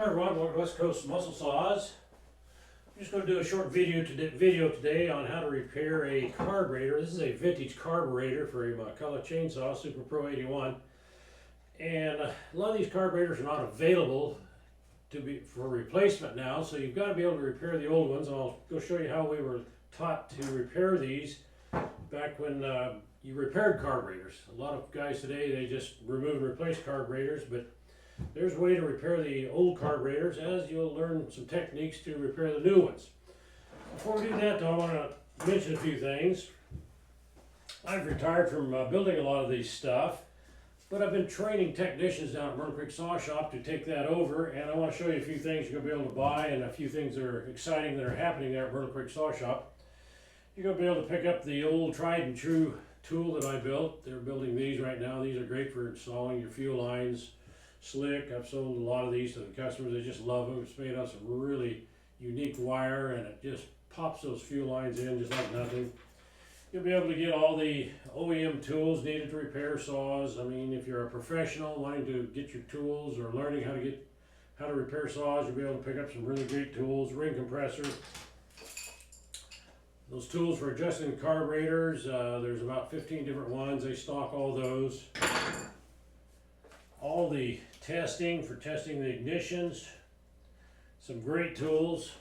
Hi everyone, welcome to West Coast Muscle Saws. I'm just going to do a short video today on how to repair a carburetor. This is a vintage carburetor for a McCulloch chainsaw, Super Pro 81. And a lot of these carburetors are not available for replacement now, so you've got to be able to repair the old ones. And I'll go show you how we were taught to repair these back when you repaired carburetors. A lot of guys today, they just remove and replace carburetors, but there's a way to repair the old carburetors, as you'll learn some techniques to repair the new ones. Before we do that though, I want to mention a few things. I've retired from building a lot of these stuff, but I've been training technicians down at Myrtle Creek Saw Shop to take that over, and I want to show you a few things you're going to be able to buy and a few things that are exciting that are happening there at Myrtle Creek Saw Shop. You're going to be able to pick up the old tried and true tool that I built. They're building these right now. These are great for installing your fuel lines. Slick. I've sold a lot of these to the customers. They just love them. It's made out of some really unique wire, and it just pops those fuel lines in just like nothing. You'll be able to get all the OEM tools needed to repair saws. I mean, if you're a professional wanting to get your tools or learning how to repair saws, you'll be able to pick up some really great tools. Ring compressor. Those tools for adjusting the carburetors, there's about 15 different ones. They stock all those. All the testing for testing the ignitions, some great tools.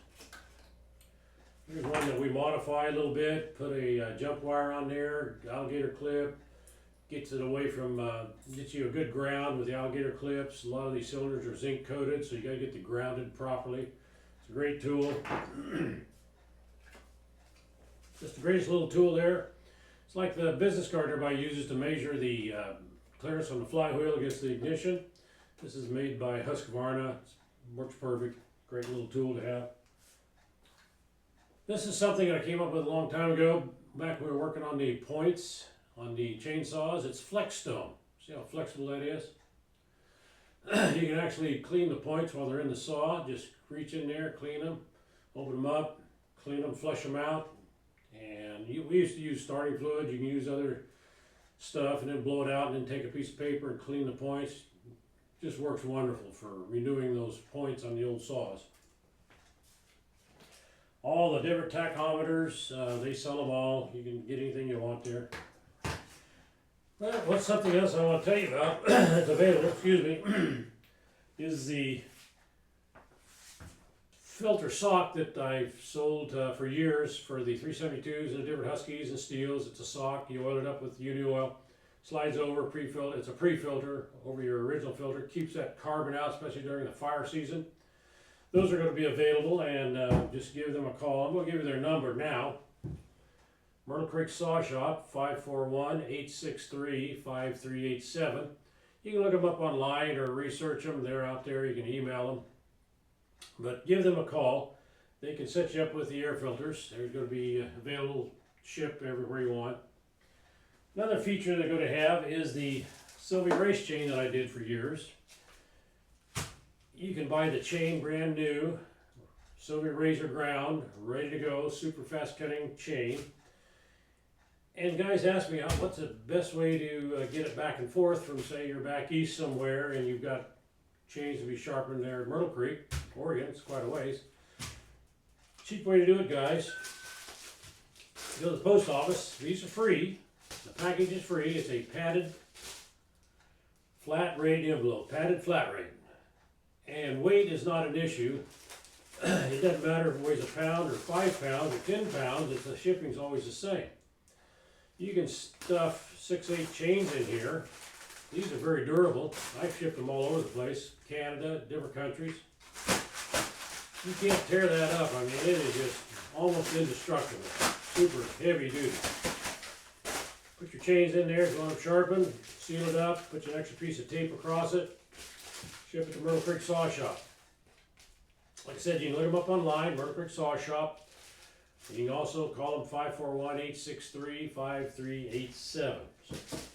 Here's one that we modify a little bit, put a jump wire on there, alligator clip, gets it away from, gets you a good ground with the alligator clips. A lot of these cylinders are zinc coated, so you gotta get them grounded properly. It's a great tool. Just the greatest little tool there. It's like the business card everybody uses to measure the clearance on the flywheel against the ignition. This is made by Husqvarna. It works perfect. Great little tool to have. This is something that I came up with a long time ago, back when we were working on the points on the chainsaws. It's Flex Stone. See how flexible that is? You can actually clean the points while they're in the saw. Just reach in there, clean them, open them up, clean them, flush them out. And we used to use starting fluid. You can use other stuff and then blow it out and then take a piece of paper and clean the points. Just works wonderful for renewing those points on the old saws. All the different tachometers, they sell them all. You can get anything you want there. Well, what's something else I want to tell you about that's available, excuse me, is the filter sock that I've sold for years for the 372s and the different Huskies and Steels. It's a sock. You oil it up with UD oil. Slides over, pre-filter. It's a pre-filter over your original filter. Keeps that carbon out, especially during the fire season. Those are going to be available, and just give them a call. I'm going to give you their number now. Myrtle Creek Saw Shop, 541-863-5387. You can look them up online or research them. They're out there. You can email them. But give them a call. They can set you up with the air filters. They're going to be available, shipped everywhere you want. Another feature they're going to have is the Silvey Razor chain that I did for years. You can buy the chain brand new, Silvey Razor ground, ready to go, super fast cutting chain. And guys ask me, what's the best way to get it back and forth from, say, you're back east somewhere and you've got chains to be sharpened there at Myrtle Creek, Oregon. It's quite a ways. Cheap way to do it, guys. Go to the post office. These are free. The package is free. It's a padded flat rate envelope. Padded flat rate. And weight is not an issue. It doesn't matter if it weighs a pound or 5 pounds or 10 pounds. The shipping's always the same. You can stuff 6/8 chains in here. These are very durable. I've shipped them all over the place. Canada, different countries. You can't tear that up. I mean, it is just almost indestructible. Super heavy duty. Put your chains in there, go them sharpened, seal it up, put an extra piece of tape across it, ship it to Myrtle Creek Saw Shop. Like I said, you can look them up online, Myrtle Creek Saw Shop. You can also call them 541-863-5387. So,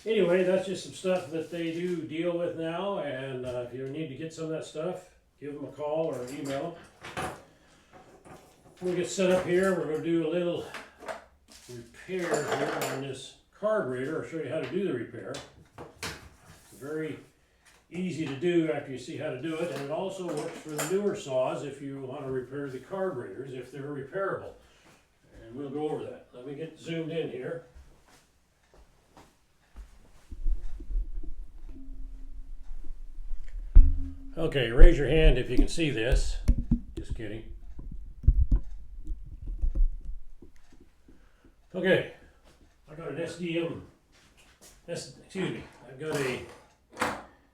anyway, that's just some stuff that they do deal with now, and if you need to get some of that stuff, give them a call or email them. We'll get set up here. We're going to do a little repair here on this carburetor. I'll show you how to do the repair. It's a very easy to do after you see how to do it, and it also works for the newer saws if you want to repair the carburetors if they're repairable. And we'll go over that. Let me get zoomed in here. Okay, raise your hand if you can see this. Just kidding. Okay, I got an I've got a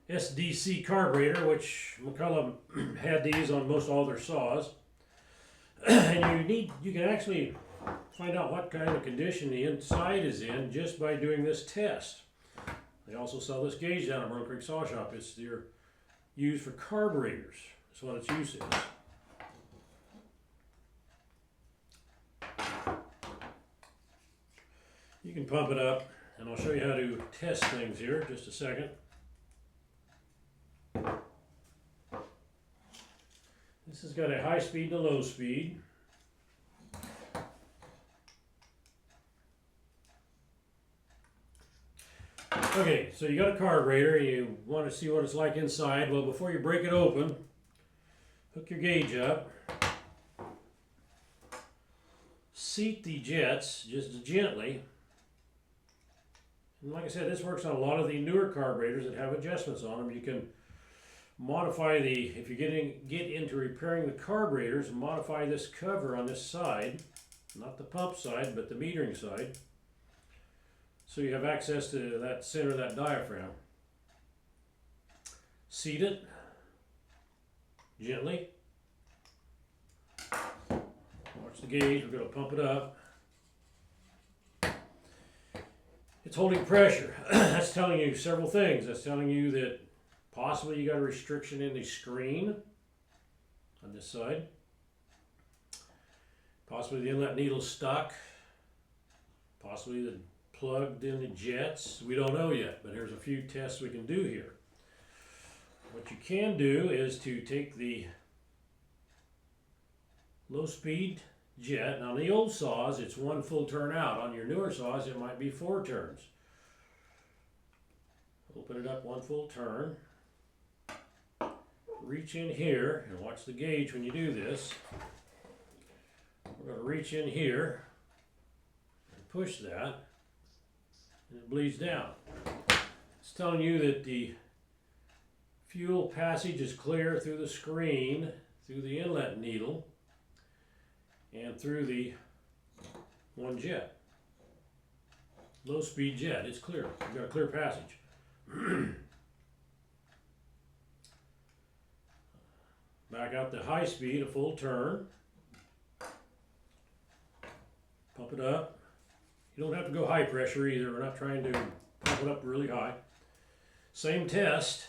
SDC carburetor, which McCullough had these on most all their saws. And you can actually find out what kind of condition the inside is in just by doing this test. They also sell this gauge down at Myrtle Creek Saw Shop. It's used for carburetors. That's what its use is. You can pump it up, and I'll show you how to test things here in just a second. This has got a high speed and a low speed. Okay, so you got a carburetor, you want to see what it's like inside. Well, before you break it open, hook your gauge up, seat the jets just gently. And like I said, this works on a lot of the newer carburetors that have adjustments on them. You can modify if you get into repairing the carburetors, modify this cover on this side, not the pump side, but the metering side, so you have access to that center of that diaphragm. Seat it gently. Watch the gauge, we're going to pump it up. It's holding pressure. That's telling you several things. That's telling you that possibly you got a restriction in the screen on this side. Possibly the inlet needle's stuck. Possibly the plugged in the jets. We don't know yet, but there's a few tests we can do here. What you can do is to take the low speed jet. Now on the old saws, it's one full turn out. On your newer saws, it might be 4 turns. Open it up one full turn. Reach in here and watch the gauge when you do this. We're going to reach in here and push that, and it bleeds down. It's telling you that the fuel passage is clear through the screen, through the inlet needle, and through the one jet. Low speed jet, it's clear. You've got a clear passage. Back out the high speed, a full turn. Pump it up. You don't have to go high pressure either. We're not trying to pump it up really high. Same test.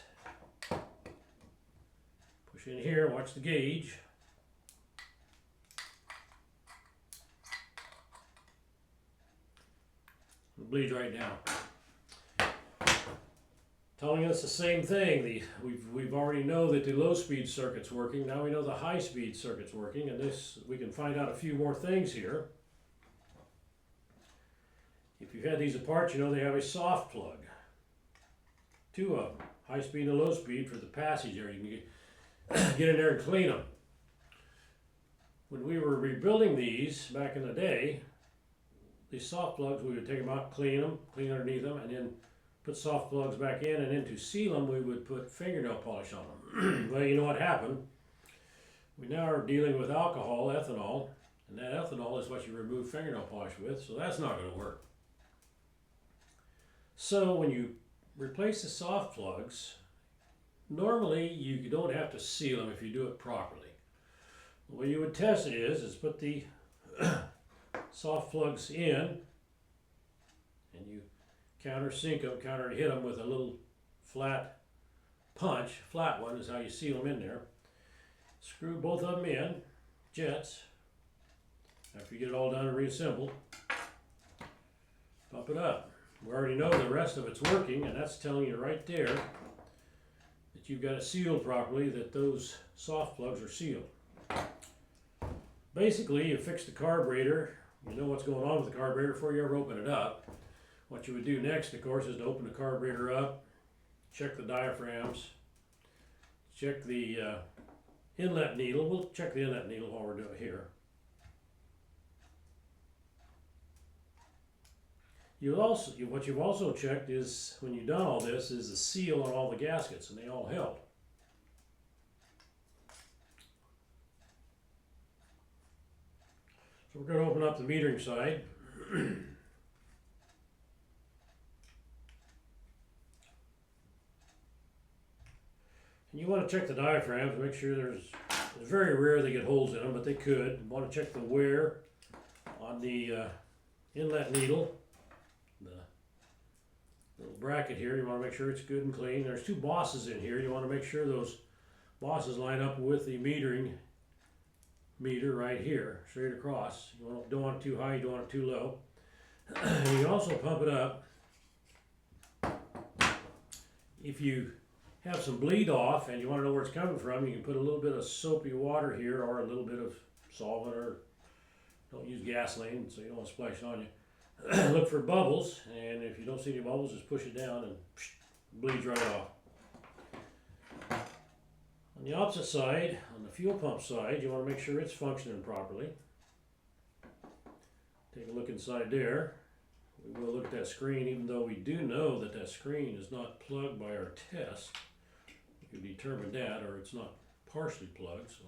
Push in here, watch the gauge. It bleeds right down. Telling us the same thing. We've already know that the low speed circuit's working. Now we know the high speed circuit's working, and this we can find out a few more things here. If you've had these apart, you know they have a soft plug. 2 of them, high speed and low speed for the passage area. You can get in there and clean them. When we were rebuilding these back in the day, these soft plugs, we would take them out, clean underneath them, and then put soft plugs back in, and then to seal them, we would put fingernail polish on them. Well, you know what happened? We now are dealing with alcohol, ethanol, and that ethanol is what you remove fingernail polish with, so that's not going to work. So when you replace the soft plugs, normally you don't have to seal them if you do it properly. The way you would test it is put the soft plugs in, and you countersink them, counter hit them with a little flat punch. Flat one is how you seal them in there. Screw both of them in, jets. After you get it all done and reassembled, pump it up. We already know the rest of it's working, and that's telling you right there that you've got it sealed properly, that those soft plugs are sealed. Basically, you fix the carburetor, you know what's going on with the carburetor before you ever open it up. What you would do next, of course, is to open the carburetor up, check the diaphragms, check the inlet needle. We'll check the inlet needle while we're doing it here. What you've also checked is, when you've done all this, is the seal on all the gaskets, and they all held. So we're going to open up the metering side. And you want to check the diaphragms, make sure it's very rare they get holes in them, but they could. You want to check the wear on the inlet needle. The little bracket here, you want to make sure it's good and clean. There's two bosses in here. You want to make sure those bosses line up with the metering meter right here, straight across. You don't want it too high, you don't want it too low. And you can also pump it up. If you have some bleed off and you want to know where it's coming from, you can put a little bit of soapy water here, or a little bit of solvent, or don't use gasoline so you don't want to splash it on you. Look for bubbles, and if you don't see any bubbles, just push it down and it bleeds right off. On the opposite side, on the fuel pump side, you want to make sure it's functioning properly. Take a look inside there. We will look at that screen, even though we do know that that screen is not plugged by our test. You can determine that, or it's not partially plugged. So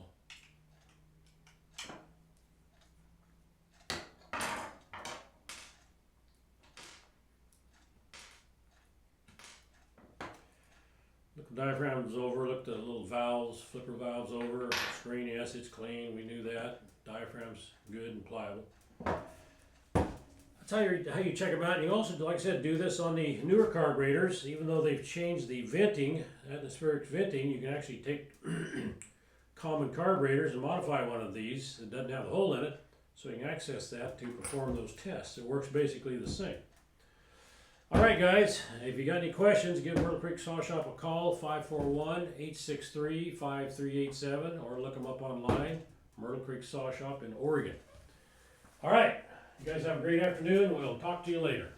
look the diaphragms over, look the little valves, flipper valves over. Screen, yes, it's clean. We knew that. Diaphragm's good and pliable. That's how you check them out. And you also, like I said, do this on the newer carburetors. Even though they've changed the venting, atmospheric venting, you can actually take common carburetors and modify one of these that doesn't have a hole in it, so you can access that to perform those tests. It works basically the same. All right, guys, if you got any questions, give Myrtle Creek Saw Shop a call, 541-863-5387, or look them up online, Myrtle Creek Saw Shop in Oregon. All right. You guys have a great afternoon. We'll talk to you later.